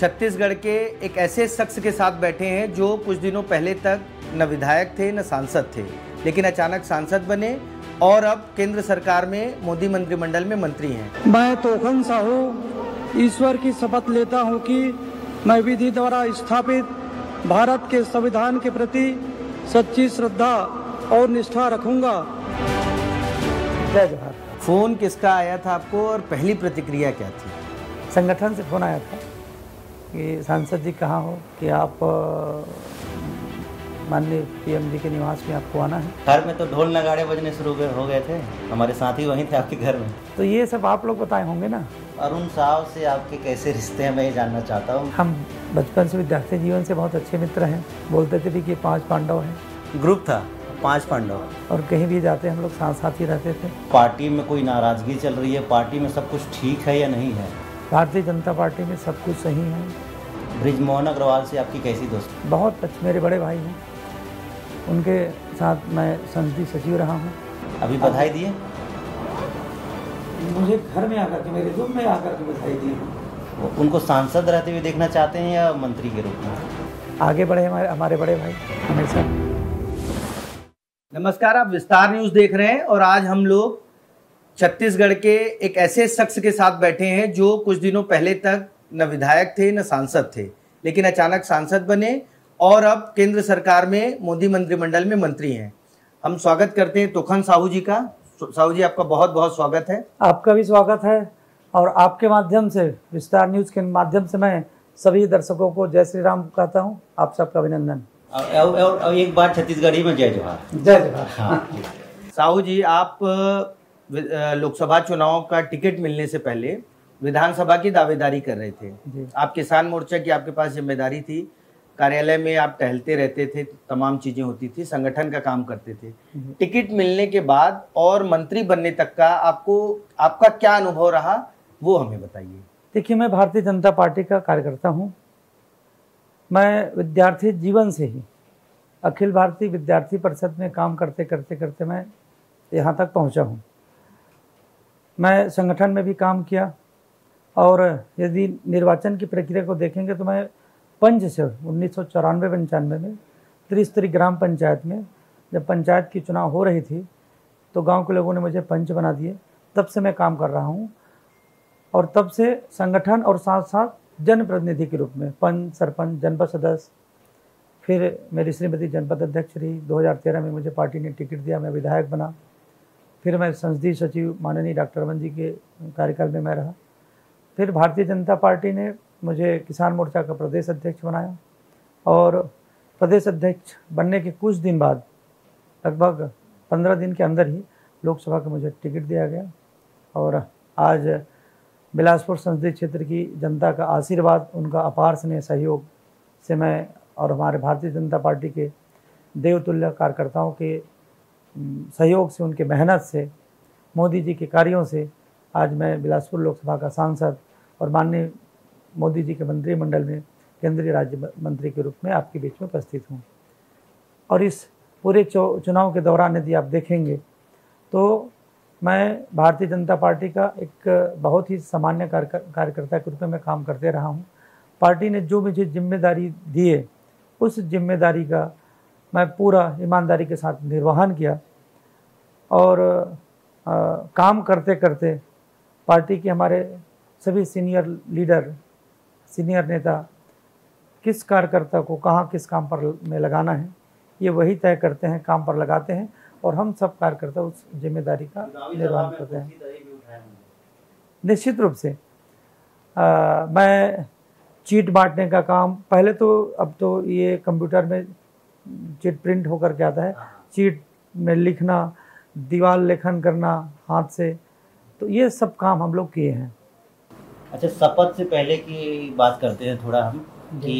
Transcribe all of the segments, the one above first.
छत्तीसगढ़ के एक ऐसे शख्स के साथ बैठे हैं जो कुछ दिनों पहले तक न विधायक थे न सांसद थे, लेकिन अचानक सांसद बने और अब केंद्र सरकार में मोदी मंत्रिमंडल में मंत्री हैं। मैं तोखन साहू ईश्वर की शपथ लेता हूं कि मैं विधि द्वारा स्थापित भारत के संविधान के प्रति सच्ची श्रद्धा और निष्ठा रखूंगा। जय जोहार। फोन किसका आया था आपको और पहली प्रतिक्रिया क्या थी? संगठन से फ़ोन आया था कि सांसद जी कहाँ हो, कि आप माननीय पीएम जी के निवास में आपको आना है। घर में तो ढोल नगाड़े बजने शुरू हो गए थे, हमारे साथी वहीं थे आपके घर में। तो ये सब आप लोग बताए होंगे ना। अरुण साहब से आपके कैसे रिश्ते हैं, मैं ये जानना चाहता हूँ। हम बचपन से विद्यार्थी जीवन से बहुत अच्छे मित्र हैं। बोलते थे भी कि 5 पांडव हैं। ग्रुप था 5 पांडव, और कहीं भी जाते हम लोग साथ साथ ही रहते थे। पार्टी में कोई नाराजगी चल रही है, पार्टी में सब कुछ ठीक है या नहीं है? भारतीय जनता पार्टी में सब कुछ सही है। बृजमोहन अग्रवाल से आपकी कैसी दोस्ती? बहुत अच्छे, मेरे बड़े भाई हैं, उनके साथ मैं संसदीय सचिव रहा हूँ। अभी बधाई दिए? मुझे घर में आकर के, मेरे रूम में आकर के बधाई दी है। उनको सांसद रहते हुए देखना चाहते हैं या मंत्री के रूप में? आगे बढ़े हमारे बड़े भाई हमेशा। नमस्कार, आप विस्तार न्यूज देख रहे हैं और आज हम लोग छत्तीसगढ़ के एक ऐसे शख्स के साथ बैठे हैं जो कुछ दिनों पहले तक न विधायक थे न सांसद थे, लेकिन अचानक सांसद बने और अब केंद्र सरकार में मोदी मंत्रिमंडल में मंत्री हैं। हम स्वागत करते हैं तोखन साहू जी का। साहू जी, आपका बहुत बहुत स्वागत है। आपका भी स्वागत है और आपके माध्यम से, विस्तार न्यूज के माध्यम से मैं सभी दर्शकों को जय श्री राम कहता हूँ। आप सबका अभिनंदन। और एक बार छत्तीसगढ़ी में जय जोहार। जय जोहार। हाँ। साहू जी, आप लोकसभा चुनाव का टिकट मिलने से पहले विधानसभा की दावेदारी कर रहे थे। आप किसान मोर्चा की आपके पास जिम्मेदारी थी, कार्यालय में आप टहलते रहते थे, तमाम चीजें होती थी, संगठन का काम करते थे। टिकट मिलने के बाद और मंत्री बनने तक का आपका क्या अनुभव रहा, वो हमें बताइए। देखिए, मैं भारतीय जनता पार्टी का कार्यकर्ता हूँ। मैं विद्यार्थी जीवन से ही अखिल भारतीय विद्यार्थी परिषद में काम करते करते मैं यहाँ तक पहुँचा हूँ। मैं संगठन में भी काम किया और यदि निर्वाचन की प्रक्रिया को देखेंगे तो मैं पंच से 1994-95 में त्रिस्तरीय ग्राम पंचायत में, जब पंचायत की चुनाव हो रही थी तो गांव के लोगों ने मुझे पंच बना दिए। तब से मैं काम कर रहा हूं और तब से संगठन और साथ साथ जनप्रतिनिधि के रूप में पंच, सरपंच, जनपद सदस्य, फिर मेरी श्रीमती जनपद अध्यक्ष रही। 2013 में मुझे पार्टी ने टिकट दिया, मैं विधायक बना। फिर मैं संसदीय सचिव माननीय डॉक्टर रमन जी के कार्यकाल में मैं रहा। फिर भारतीय जनता पार्टी ने मुझे किसान मोर्चा का प्रदेश अध्यक्ष बनाया और प्रदेश अध्यक्ष बनने के कुछ दिन बाद, लगभग 15 दिन के अंदर ही लोकसभा का मुझे टिकट दिया गया। और आज बिलासपुर संसदीय क्षेत्र की जनता का आशीर्वाद, उनका अपार स्नेह सहयोग से मैं और हमारे भारतीय जनता पार्टी के देवतुल्य कार्यकर्ताओं के सहयोग से, उनके मेहनत से, मोदी जी के कार्यों से आज मैं बिलासपुर लोकसभा का सांसद और माननीय मोदी जी के मंत्रिमंडल में केंद्रीय राज्य मंत्री के रूप में आपके बीच में उपस्थित हूँ। और इस पूरे चुनाव के दौरान यदि आप देखेंगे तो मैं भारतीय जनता पार्टी का एक बहुत ही सामान्य कार्यकर्ता के रूप में काम करते रहा हूँ। पार्टी ने जो मुझे जिम्मेदारी दी है उस जिम्मेदारी का मैं पूरा ईमानदारी के साथ निर्वहन किया और काम करते करते पार्टी के हमारे सभी सीनियर लीडर, सीनियर नेता किस कार्यकर्ता को कहाँ किस काम पर में लगाना है, ये वही तय करते हैं, काम पर लगाते हैं और हम सब कार्यकर्ता उस जिम्मेदारी का निर्वहन करते हैं। निश्चित रूप से मैं चीट बांटने का काम, पहले तो, अब तो ये कंप्यूटर में चीट प्रिंट होकर के आता है, चीट में लिखना, दीवार लेखन करना हाथ से, तो ये सब काम हम लोग किए हैं। अच्छा, शपथ से पहले की बात करते हैं थोड़ा हम कि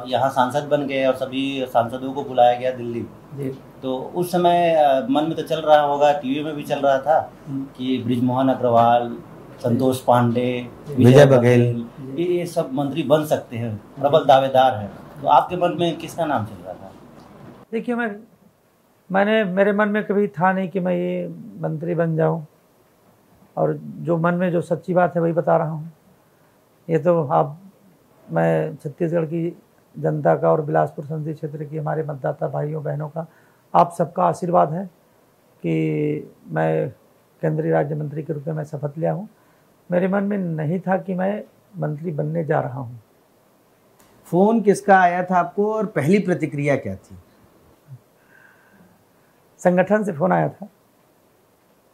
यहाँ सांसद बन गए और सभी सांसदों को बुलाया गया दिल्ली जी। तो उस समय मन में तो चल रहा होगा, टीवी में भी चल रहा था कि बृजमोहन अग्रवाल, संतोष पांडे, विजय बघेल, ये सब मंत्री बन सकते हैं, प्रबल दावेदार हैं। तो आपके मन में किसका नाम चल रहा था? देखिए, मेरे मन में कभी था नहीं कि मैं ये मंत्री बन जाऊं, और जो मन में जो सच्ची बात है वही बता रहा हूं। ये तो आप मैं छत्तीसगढ़ की जनता का और बिलासपुर संसदीय क्षेत्र की हमारे मतदाता भाइयों बहनों का, आप सबका आशीर्वाद है कि मैं केंद्रीय राज्य मंत्री के रूप में मैं शपथ लिया हूँ। मेरे मन में नहीं था कि मैं मंत्री बनने जा रहा हूँ। फोन किसका आया था आपको और पहली प्रतिक्रिया क्या थी? संगठन से फ़ोन आया था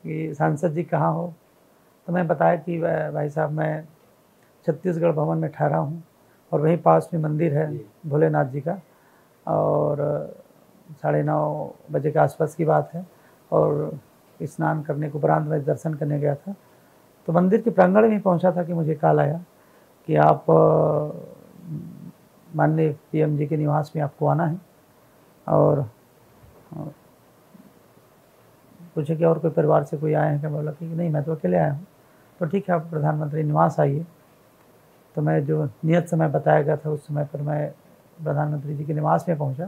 कि सांसद जी कहाँ हो, तो मैं बताया कि भाई साहब मैं छत्तीसगढ़ भवन में ठहरा हूँ और वहीं पास में मंदिर है भोलेनाथ जी का, और 9:30 बजे के आसपास की बात है, और स्नान करने के उपरांत मैं दर्शन करने गया था। तो मंदिर के प्रांगण में पहुंचा था कि मुझे कॉल आया कि आप माननीय पीएम जी के निवास में आपको आना है, और पूछे कि और कोई परिवार से कोई आए हैं क्या? बोला कि नहीं, मैं तो अकेले आया हूँ। तो ठीक है, आप प्रधानमंत्री निवास आइए। तो मैं जो नियत समय बताया गया था उस समय पर मैं प्रधानमंत्री जी के निवास में पहुँचा।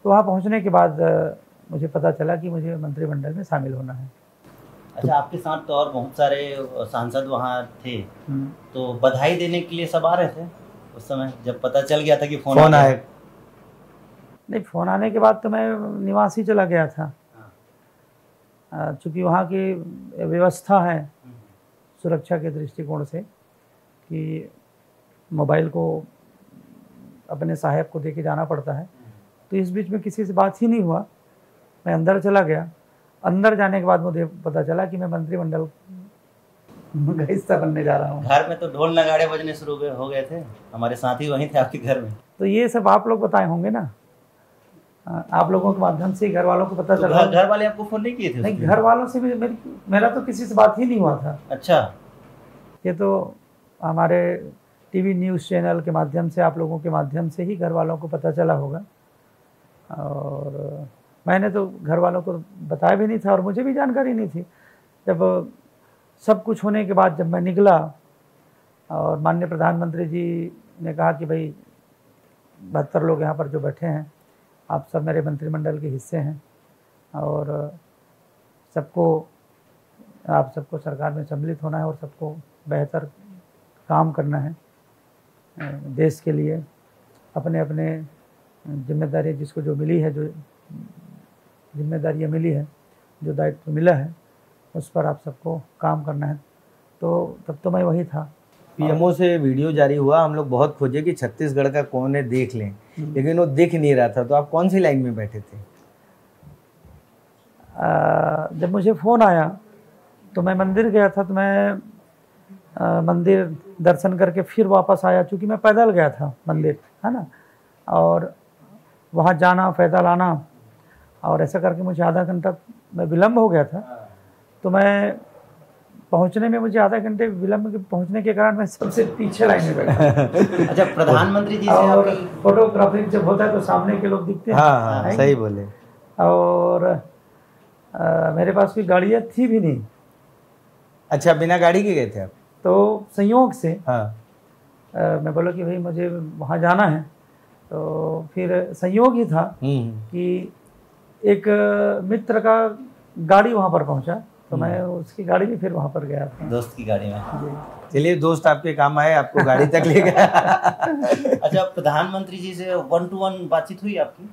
तो वहाँ पहुँचने के बाद मुझे पता चला कि मुझे मंत्रिमंडल में शामिल होना है। अच्छा, आपके साथ तो और बहुत सारे सांसद वहाँ थे, तो बधाई देने के लिए सब आ रहे थे उस समय जब पता चल गया था कि फोन आया? नहीं, फ़ोन आने के बाद तो मैं निवास ही चला गया था। चूँकि वहाँ की व्यवस्था है सुरक्षा के दृष्टिकोण से कि मोबाइल को अपने साहब को देके जाना पड़ता है, तो इस बीच में किसी से बात ही नहीं हुआ। मैं अंदर चला गया। अंदर जाने के बाद मुझे पता चला कि मैं मंत्रिमंडल का हिस्सा बनने जा रहा हूँ। घर में तो ढोल नगाड़े बजने शुरू हो गए थे, हमारे साथी वहीं थे आपके घर में। तो ये सब आप लोग बताए होंगे ना, आप लोगों के माध्यम से घर वालों को पता चला। घर वाले आपको फोन नहीं किए थे? नहीं, घर वालों से भी मेरा तो किसी से बात ही नहीं हुआ था। अच्छा, ये तो हमारे टीवी न्यूज़ चैनल के माध्यम से, आप लोगों के माध्यम से ही घर वालों को पता चला होगा, और मैंने तो घर वालों को बताया भी नहीं था और मुझे भी जानकारी नहीं थी। जब सब कुछ होने के बाद जब मैं निकला और माननीय प्रधानमंत्री जी ने कहा कि भाई 72 लोग यहाँ पर जो बैठे हैं, आप सब मेरे मंत्रिमंडल के हिस्से हैं और आप सबको सरकार में सम्मिलित होना है और सबको बेहतर काम करना है देश के लिए। अपने अपने जिम्मेदारी जिसको जो मिली है, जो जिम्मेदारियाँ मिली है, जो दायित्व मिला है, उस पर आप सबको काम करना है। तो तब तो मैं वही था। पीएमओ से वीडियो जारी हुआ, हम लोग बहुत खोजे कि छत्तीसगढ़ का कौन है, देख लें, लेकिन वो दिख नहीं रहा था। तो आप कौन सी लाइन में बैठे थे? जब मुझे फ़ोन आया तो मैं मंदिर गया था, तो मैं मंदिर दर्शन करके फिर वापस आया, चूँकि मैं पैदल गया था मंदिर, है ना, और वहाँ जाना पैदल आना, और ऐसा करके मुझे आधा घंटा में विलम्ब हो गया था। तो मैं पहुंचने में मुझे आधा घंटे विलम्ब पहुंचने के कारण मैं सबसे पीछे लाइन में बैठा। अच्छा, प्रधानमंत्री जी से और फोटोग्राफी जब होता है तो सामने के लोग दिखते हैं। हाँ, सही बोले। और मेरे पास कोई गाड़ियाँ थी भी नहीं। अच्छा, बिना गाड़ी के गए थे आप? तो संयोग से मैं बोला कि भाई मुझे वहाँ जाना है। तो फिर संयोग ही था कि एक मित्र का गाड़ी वहाँ पर पहुँचा, तो मैं उसकी गाड़ी में फिर वहाँ पर गया था, दोस्त की गाड़ी में। चलिए, दोस्त आपके काम आए, आपको गाड़ी तक ले गया। अच्छा, प्रधानमंत्री जी से 1-to-1 बातचीत हुई आपकी?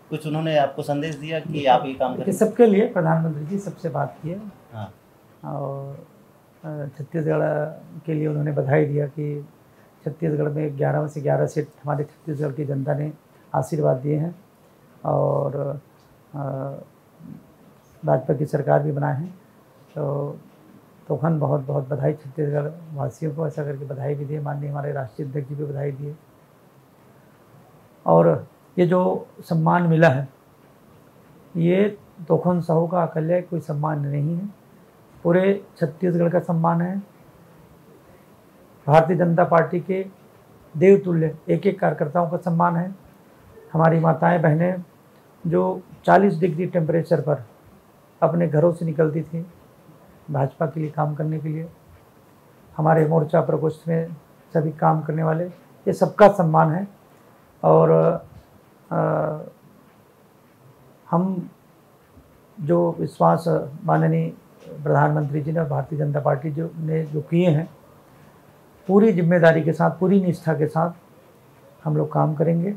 कुछ उन्होंने आपको संदेश दिया कि आप ये काम करें? सबके लिए प्रधानमंत्री जी सबसे बात की है। हाँ। और छत्तीसगढ़ के लिए उन्होंने बधाई दिया कि छत्तीसगढ़ में 11 में से 11 सीट हमारे छत्तीसगढ़ की जनता ने आशीर्वाद दिए हैं, और भाजपा की सरकार भी बनाए हैं। तो हम बहुत बहुत बधाई छत्तीसगढ़ वासियों को, ऐसा करके बधाई भी दिए। माननीय हमारे राष्ट्रीय अध्यक्ष जी भी बधाई दिए। और ये जो सम्मान मिला है, ये तोखन साहू का अकेले कोई सम्मान नहीं है, पूरे छत्तीसगढ़ का सम्मान है। भारतीय जनता पार्टी के देवतुल्य एक एक कार्यकर्ताओं का सम्मान है। हमारी माताएं बहनें जो 40 डिग्री टेम्परेचर पर अपने घरों से निकलती थी भाजपा के लिए काम करने के लिए, हमारे मोर्चा प्रकोष्ठ में सभी काम करने वाले, ये सबका सम्मान है। और हम जो विश्वास माननीय प्रधानमंत्री जी ने, भारतीय जनता पार्टी जो किए हैं, पूरी जिम्मेदारी के साथ, पूरी निष्ठा के साथ हम लोग काम करेंगे।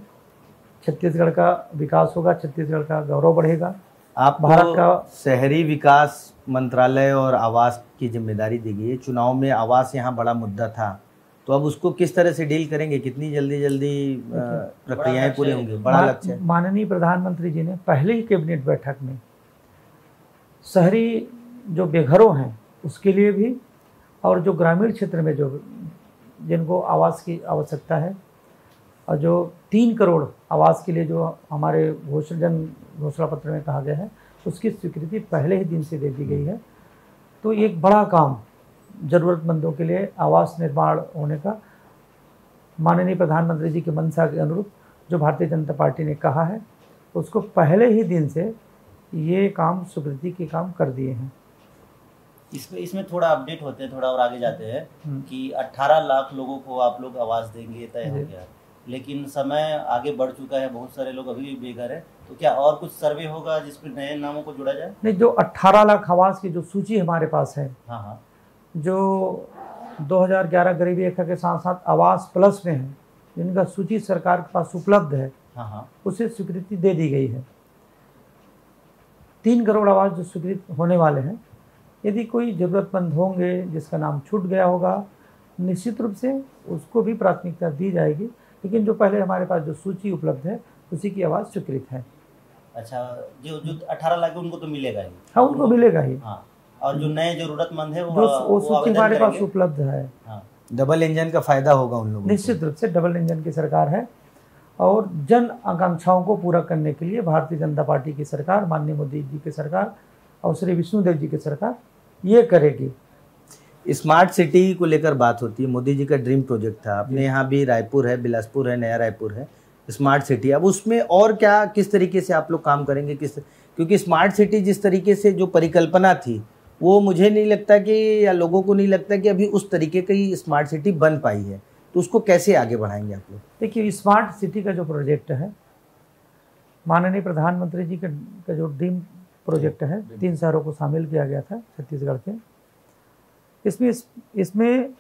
छत्तीसगढ़ का विकास होगा, छत्तीसगढ़ का गौरव बढ़ेगा। आप भारत का शहरी विकास मंत्रालय और आवास की जिम्मेदारी दी गई है। चुनाव में आवास यहाँ बड़ा मुद्दा था, तो अब उसको किस तरह से डील करेंगे? कितनी जल्दी प्रक्रियाएं पूरी होंगी? बड़ा लक्ष्य है। माननीय प्रधानमंत्री जी ने पहले ही कैबिनेट बैठक में शहरी जो बेघरों हैं उसके लिए भी, और जो ग्रामीण क्षेत्र में जो जिनको आवास की आवश्यकता है, और जो 3 करोड़ आवास के लिए जो हमारे घोषणा पत्र में कहा गया है, उसकी स्वीकृति पहले ही दिन से दे दी गई है। तो एक बड़ा काम ज़रूरतमंदों के लिए आवास निर्माण होने का माननीय प्रधानमंत्री जी की मंशा के अनुरूप जो भारतीय जनता पार्टी ने कहा है, उसको पहले ही दिन से ये काम स्वीकृति के काम कर दिए हैं। इसमें थोड़ा अपडेट होते हैं, थोड़ा और आगे जाते हैं कि 18 लाख लोगों को आप लोग आवास देंगे, तय हो गया, लेकिन समय आगे बढ़ चुका है, बहुत सारे लोग अभी भी बेघर है। तो क्या और कुछ सर्वे होगा जिसमें नए नामों को जोड़ा जाए? नहीं, जो 18 लाख आवास की जो सूची हमारे पास है, हाँ, जो 2011 गरीबी रेखा के साथ साथ आवास प्लस में है, जिनका सूची सरकार के पास उपलब्ध है, उसे स्वीकृति दे दी गई है। 3 करोड़ आवास जो स्वीकृत होने वाले हैं, यदि कोई ज़रूरतमंद होंगे जिसका नाम छूट गया होगा, निश्चित रूप से उसको भी प्राथमिकता दी जाएगी, लेकिन जो पहले हमारे पास जो सूची उपलब्ध है उसी की आवाज़ स्वीकृत है। अच्छा, जो 18 लाख उनको तो मिलेगा ही? हाँ, उनको मिलेगा ही। हाँ, और जो नए जरूरतमंद है वो सूची हमारे पास उपलब्ध है। हाँ। डबल इंजन का फायदा होगा उन लोगों को। निश्चित रूप से डबल इंजन की सरकार है, और जन आकांक्षाओं को पूरा करने के लिए भारतीय जनता पार्टी की सरकार, माननीय मोदी जी की सरकार और श्री विष्णुदेव जी की सरकार ये करेगी। स्मार्ट सिटी को लेकर बात होती है, मोदी जी का ड्रीम प्रोजेक्ट था। अपने यहाँ भी रायपुर है, बिलासपुर है, नया रायपुर है, स्मार्ट सिटी। अब उसमें और क्या, किस तरीके से आप लोग काम करेंगे? क्योंकि स्मार्ट सिटी जिस तरीके से जो परिकल्पना थी, वो मुझे नहीं लगता कि, या लोगों को नहीं लगता कि अभी उस तरीके की स्मार्ट सिटी बन पाई है। तो उसको कैसे आगे बढ़ाएंगे आप लोग? देखिए, स्मार्ट सिटी का जो प्रोजेक्ट है, माननीय प्रधानमंत्री जी का जो ड्रीम प्रोजेक्ट है, 3 शहरों को शामिल किया गया था छत्तीसगढ़ के। इसमें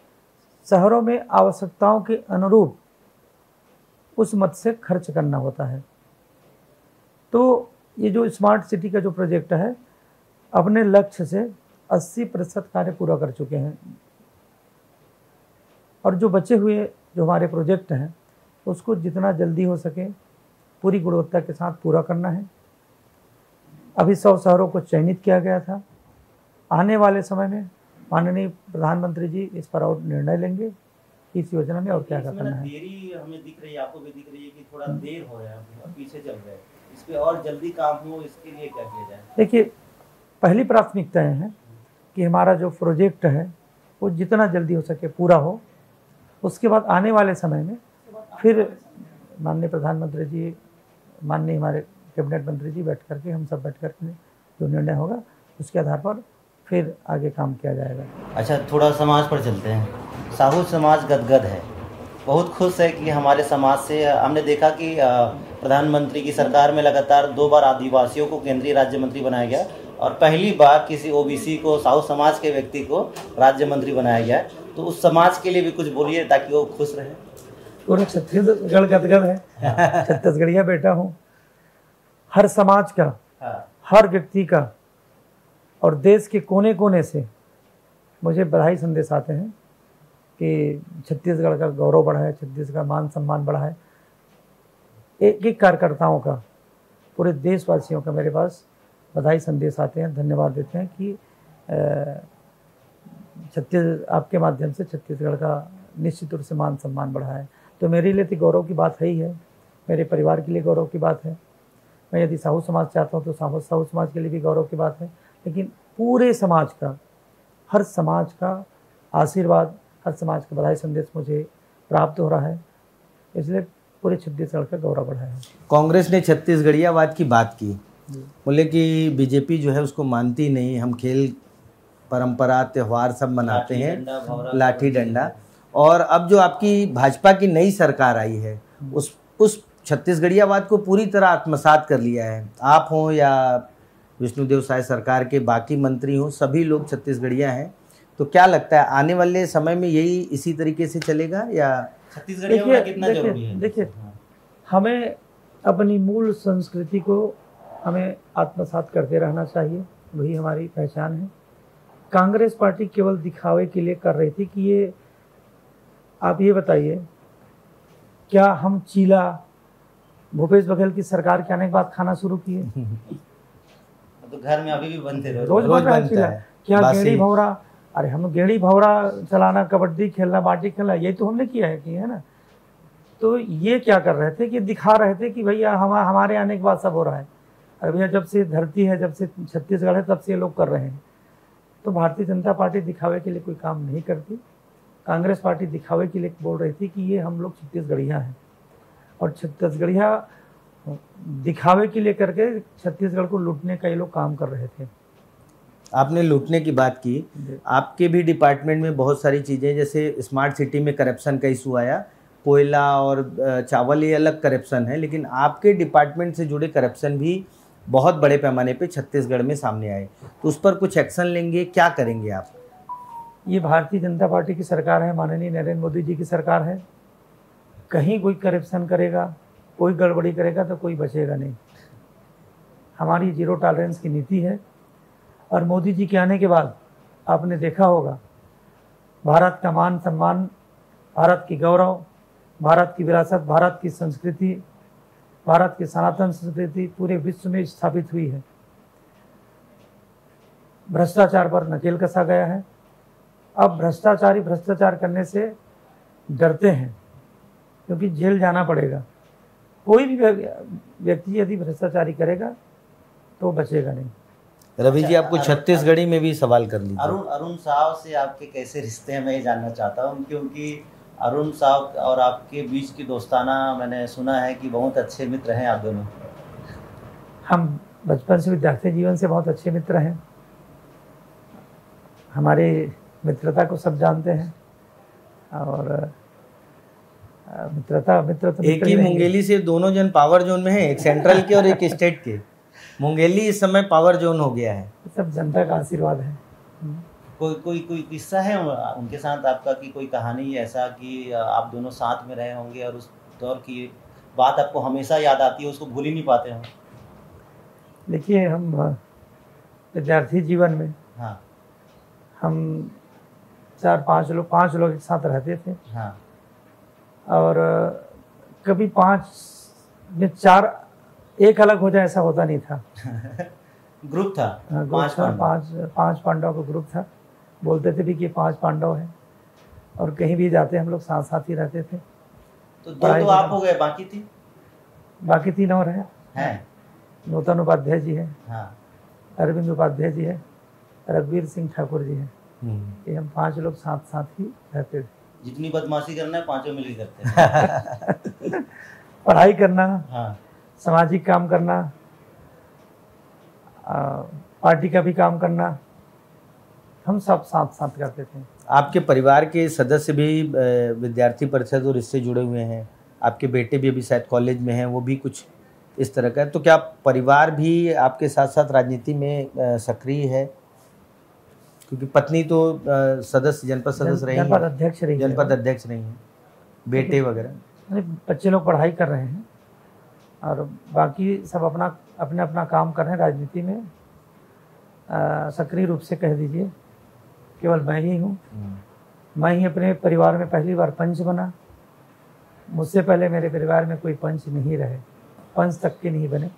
शहरों में आवश्यकताओं के अनुरूप उस मत से खर्च करना होता है। तो ये जो स्मार्ट सिटी का जो प्रोजेक्ट है, अपने लक्ष्य से 80% कार्य पूरा कर चुके हैं, और जो बचे हुए जो हमारे प्रोजेक्ट हैं उसको जितना जल्दी हो सके पूरी गुणवत्ता के साथ पूरा करना है। अभी 100 शहरों को चयनित किया गया था। आने वाले समय में माननीय प्रधानमंत्री जी इस पर और निर्णय लेंगे कि इस योजना में और क्या करना है। देरी हमें दिख रही है, आपको भी दिख रही है कि थोड़ा देर हो रहा है, पीछे चल रहा है, इस पे और जल्दी काम हो, इसके लिए क्या किया जाए? देखिए, पहली प्राथमिकताएं हैं कि हमारा जो प्रोजेक्ट है वो जितना जल्दी हो सके पूरा हो। उसके बाद आने वाले समय में फिर माननीय प्रधानमंत्री जी, माननीय हमारे कैबिनेट मंत्री जी बैठ करके, हम सब बैठ करके जो निर्णय होगा उसके आधार पर फिर आगे काम किया जाएगा। अच्छा, थोड़ा समाज पर चलते हैं। साहू समाज गदगद है, बहुत खुश है कि हमारे समाज से हमने देखा कि प्रधानमंत्री की सरकार में लगातार 2 बार आदिवासियों को केंद्रीय राज्य मंत्री बनाया गया, और पहली बार किसी ओबीसी को, साहू समाज के व्यक्ति को राज्य मंत्री बनाया गया। तो उस समाज के लिए भी कुछ बोलिए ताकि वो खुश रहे। पूरा छत्तीसगढ़ गदगद है। छत्तीसगढ़िया बेटा हूँ। हर समाज का, हर व्यक्ति का और देश के कोने कोने से मुझे बधाई संदेश आते हैं कि छत्तीसगढ़ का गौरव बढ़ा है, छत्तीसगढ़ मान सम्मान बढ़ा है। एक एक कार्यकर्ताओं का, पूरे देशवासियों का मेरे पास बधाई संदेश आते हैं, धन्यवाद देते हैं कि आपके माध्यम से छत्तीसगढ़ का निश्चित रूप से मान सम्मान बढ़ा है। तो मेरे लिए तो गौरव की बात है ही है, मेरे परिवार के लिए गौरव की बात है। मैं यदि साहू समाज चाहता हूँ तो साहू समाज के लिए भी गौरव की बात है, लेकिन पूरे समाज का, हर समाज का आशीर्वाद, हर समाज का बधाई संदेश मुझे प्राप्त हो रहा है, इसलिए पूरे छत्तीसगढ़ का गौरव बढ़ा है। कांग्रेस ने छत्तीसगढ़ियावाद की बात की, बोले कि बीजेपी जो है उसको मानती नहीं, हम खेल परंपरा त्यौहार सब मनाते हैं, लाठी डंडा। और अब जो आपकी भाजपा की नई सरकार आई है, उस छत्तीसगढ़ियावाद को पूरी तरह आत्मसात कर लिया है। आप हों या विष्णुदेव साय सरकार के बाकी मंत्री हों, सभी लोग छत्तीसगढ़िया हैं। तो क्या लगता है आने वाले समय में यही इसी तरीके से चलेगा या छत्तीसगढ़ी होना कितना जरूरी है? देखिए, हमें अपनी मूल संस्कृति को हमें आत्मसात करते रहना चाहिए, वही हमारी पहचान है। कांग्रेस पार्टी केवल दिखावे के लिए कर रही थी कि ये, आप ये बताइए, क्या हम चीला भूपेश बघेल की सरकार के आने के बाद खाना शुरू किए? तो घर में अभी भी बनते रहे, रोज बन रहा है चीला। क्या गेड़ी भौरा, अरे हम गेड़ी भौरा चलाना, कबड्डी खेलना, बाटी खेलना, यही तो हमने किया है कि, है ना। तो ये क्या कर रहे थे कि दिखा रहे थे कि भैया हमारे आने के बाद सब हो रहा है। अरे भैया, जब से धरती है, जब से छत्तीसगढ़ है, तब से ये लोग कर रहे हैं। तो भारतीय जनता पार्टी दिखावे के लिए कोई काम नहीं करती। कांग्रेस पार्टी दिखावे के लिए बोल रही थी कि ये हम लोग छत्तीसगढ़िया हैं, और छत्तीसगढ़िया दिखावे के लिए करके छत्तीसगढ़ को लूटने का ये लोग काम कर रहे थे। आपने लूटने की बात की, आपके भी डिपार्टमेंट में बहुत सारी चीज़ें, जैसे स्मार्ट सिटी में करप्शन का इशू आया, कोयला और चावल ये अलग करप्शन है, लेकिन आपके डिपार्टमेंट से जुड़े करप्शन भी बहुत बड़े पैमाने पे छत्तीसगढ़ में सामने आए, तो उस पर कुछ एक्शन लेंगे, क्या करेंगे आप? ये भारतीय जनता पार्टी की सरकार है, माननीय नरेंद्र मोदी जी की सरकार है। कहीं कोई करप्शन करेगा, कोई गड़बड़ी करेगा तो कोई बचेगा नहीं। हमारी जीरो टॉलरेंस की नीति है, और मोदी जी के आने के बाद आपने देखा होगा, भारत का मान सम्मान, भारत की गौरव, भारत की विरासत, भारत की संस्कृति, भारत की सनातन संस्कृति पूरे विश्व में स्थापित हुई है। भ्रष्टाचार पर नकेल कसा गया है। अब भ्रष्टाचारी भ्रष्टाचार करने से डरते हैं, क्योंकि जेल जाना पड़ेगा। कोई भी व्यक्ति यदि भ्रष्टाचारी करेगा तो बचेगा नहीं। रवि जी, आपको छत्तीसगढ़ी में भी सवाल कर लीजिए। अरुण साव से आपके कैसे रिश्ते हैं, मैं ये जानना चाहता हूँ, क्योंकि अरुण साव और आपके बीच की दोस्ताना मैंने सुना है कि बहुत अच्छे मित्र हैं आप दोनों। हम बचपन से, विद्यार्थी जीवन से बहुत अच्छे मित्र हैं। हमारी मित्रता को सब जानते हैं, और मित्र तो एक ही मुंगेली से दोनों जन पावर जोन में हैं, एक सेंट्रल के और एक स्टेट के। मुंगेली इस समय पावर जोन हो गया है। सब जनता का आशीर्वाद है। कोई किस्सा है उनके साथ आपका, कि कोई कहानी ऐसा कि आप दोनों साथ में रहे होंगे और उस दौर की बात आपको हमेशा याद आती है, उसको भूल ही नहीं पाते हो? देखिए, हम विद्यार्थी जीवन में, हाँ, हम 4-5 लोग, 5 लोग एक साथ रहते थे। हाँ, और कभी 5 में 4 एक अलग हो जाए ऐसा होता नहीं था। ग्रुप था, 5 पांडव का ग्रुप था। बोलते थे भी कि 5 पांडव हैं, और कहीं भी जाते हम लोग साथ साथ ही रहते थे। तो 2 तो आप हो गए, बाकी 3 और हैं। नूतन उपाध्याय जी हैं, हाँ, अरविंद उपाध्याय जी हैं, रघुवीर सिंह ठाकुर जी हैं। ये हम 5 लोग साथ साथ ही रहते थे। जितनी बदमाशी करना है 5 मिल के करते हैं। पढ़ाई करना, हाँ, सामाजिक काम करना, पार्टी का भी काम करना, हम सब साथ साथ करते थे। आपके परिवार के सदस्य भी विद्यार्थी परिषद और इससे जुड़े हुए हैं, आपके बेटे भी अभी शायद कॉलेज में हैं, वो भी कुछ इस तरह का है, तो क्या परिवार भी आपके साथ साथ राजनीति में सक्रिय है? क्योंकि पत्नी तो सदस्य, जनपद सदस्य रही, जनपद अध्यक्ष रही हैं, बेटे वगैरह। बच्चे लोग पढ़ाई कर रहे हैं, और बाकी सब अपना काम कर रहे हैं। राजनीति में सक्रिय रूप से कह दीजिए केवल मैं ही हूँ। मैं ही अपने परिवार में पहली बार पंच बना। मुझसे पहले मेरे परिवार में कोई पंच नहीं रहे, पंच तक के नहीं बने।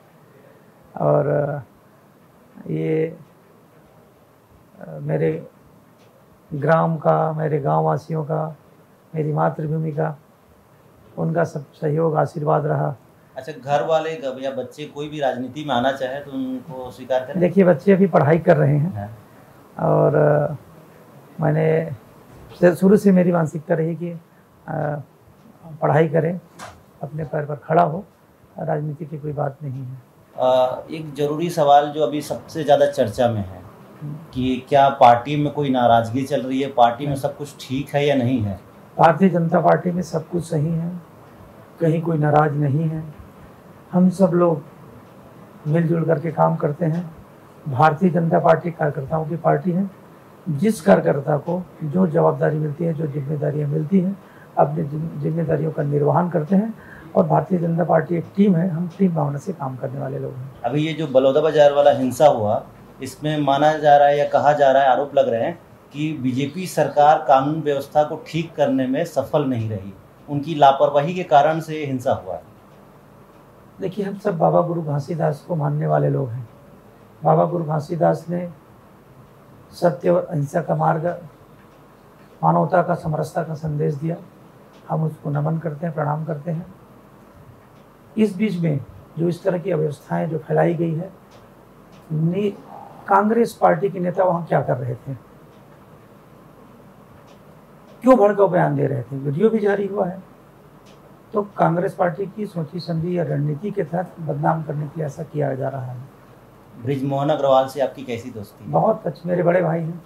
और ये मेरे ग्राम का, मेरे गांव वासियों का, मेरी मातृभूमि का, उनका सब सहयोग आशीर्वाद रहा। अच्छा, घर वाले या बच्चे कोई भी राजनीति में आना चाहे तो उनको स्वीकार करें? देखिए, बच्चे अभी पढ़ाई कर रहे हैं, और मैंने शुरू से मेरी मानसिकता रही कि पढ़ाई करें, अपने पैर पर खड़ा हो, राजनीति की कोई बात नहीं है। एक ज़रूरी सवाल जो अभी सबसे ज़्यादा चर्चा में है कि क्या पार्टी में कोई नाराज़गी चल रही है, पार्टी में सब कुछ ठीक है या नहीं है? भारतीय जनता पार्टी में सब कुछ सही है, कहीं कोई नाराज नहीं है। हम सब लोग मिलजुल करके काम करते हैं। भारतीय जनता पार्टी कार्यकर्ताओं की पार्टी है, जिस कार्यकर्ता को जो जवाबदारी मिलती है, जो जिम्मेदारियां मिलती हैं, अपनी जिम्मेदारियों का निर्वहन करते हैं। और भारतीय जनता पार्टी एक टीम है, हम टीम भावना से काम करने वाले लोग हैं। अभी ये जो बलौदा बाजार वाला हिंसा हुआ, इसमें माना जा रहा है या कहा जा रहा है, आरोप लग रहे हैं कि बीजेपी सरकार कानून व्यवस्था को ठीक करने में सफल नहीं रही, उनकी लापरवाही के कारण से हिंसा हुआ है। देखिए, हम सब बाबा गुरु घासीदास को मानने वाले लोग हैं। बाबा गुरु घासीदास ने सत्य और अहिंसा का मार्ग, मानवता का, समरसता का संदेश दिया। हम उसको नमन करते हैं, प्रणाम करते हैं। इस बीच में जो इस तरह की अव्यवस्थाएं जो फैलाई गई है, कांग्रेस पार्टी के नेता वहाँ क्या कर रहे थे, क्यों भड़काऊ बयान दे रहे थे? वीडियो भी जारी हुआ है। तो कांग्रेस पार्टी की सोची समझी या रणनीति के तहत बदनाम करने के लिए ऐसा किया जा रहा है। बृजमोहन अग्रवाल से आपकी कैसी दोस्ती? बहुत अच्छे, मेरे बड़े भाई हैं।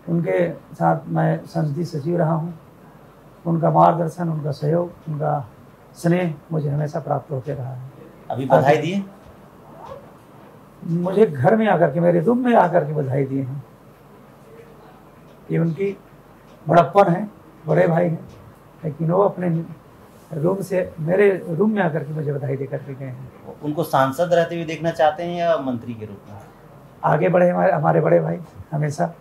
उनके साथ मैं संसदीय सचिव रहा हूँ। उनका मार्गदर्शन, उनका सहयोग, उनका स्नेह मुझे हमेशा प्राप्त होते रहा है। अभी बधाई दिए? मुझे घर में आकर के, मेरे रूम में आकर के बधाई दिए हैं। ये उनकी बड़प्पन है, बड़े भाई हैं, लेकिन वो अपने रूम से, मेरे रूम में आकर के मुझे बधाई दे करके गए हैं। उनको सांसद रहते हुए देखना चाहते हैं या मंत्री के रूप में? आगे बढ़े हमारे बड़े भाई हमेशा।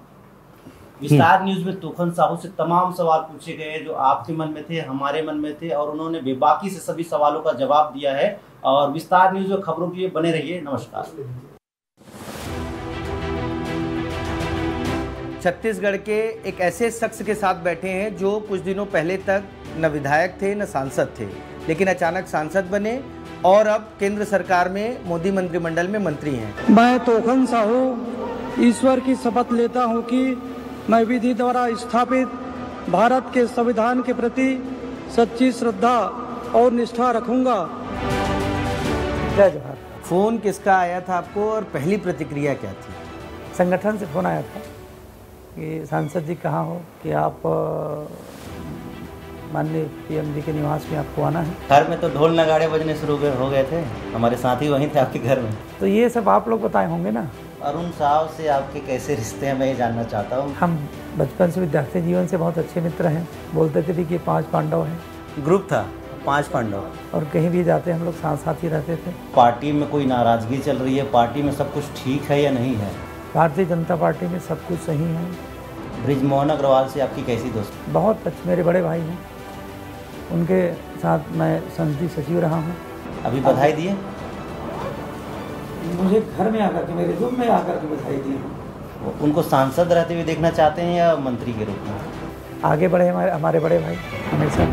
विस्तार न्यूज में तूफान साहू से तमाम सवाल पूछे गए जो आपके मन में थे, हमारे मन में थे, और उन्होंने बेबाकी से सभी सवालों का जवाब दिया है। और विस्तार न्यूज में खबरों के लिए बने रहिए। नमस्कार। छत्तीसगढ़ के एक ऐसे शख्स के साथ बैठे हैं जो कुछ दिनों पहले तक न विधायक थे न सांसद थे, लेकिन अचानक सांसद बने और अब केंद्र सरकार में मोदी मंत्रिमंडल में मंत्री हैं। मैं तोखन साहू ईश्वर की शपथ लेता हूं कि मैं विधि द्वारा स्थापित भारत के संविधान के प्रति सच्ची श्रद्धा और निष्ठा रखूंगा। जय जोहार। फोन किसका आया था आपको और पहली प्रतिक्रिया क्या थी? संगठन से फोन आया था कि सांसद जी कहाँ हो, कि आप माननीय पीएम जी के निवास में आपको आना है। घर में तो ढोल नगाड़े बजने शुरू हो गए थे, हमारे साथी वहीं थे आपके घर में। तो ये सब आप लोग बताए होंगे ना। अरुण साहब से आपके कैसे रिश्ते हैं, मैं ये जानना चाहता हूँ। हम बचपन से, विद्यार्थी जीवन से बहुत अच्छे मित्र हैं। बोलते थे भी कि 5 पांडव हैं। ग्रुप था 5 पांडव, और कहीं भी जाते हम लोग साथ साथ ही रहते थे। पार्टी में कोई नाराजगी चल रही है, पार्टी में सब कुछ ठीक है या नहीं है? भारतीय जनता पार्टी में सब कुछ सही है। बृजमोहन अग्रवाल से आपकी कैसी दोस्ती? बहुत अच्छे, मेरे बड़े भाई हैं। उनके साथ मैं संसदीय सचिव रहा हूँ। अभी बधाई दिए? मुझे घर में आकर के, मेरे रूम में आकर के बधाई दी हैं। उनको सांसद रहते हुए देखना चाहते हैं या मंत्री के रूप में? आगे बढ़े हमारे बड़े भाई हमेशा।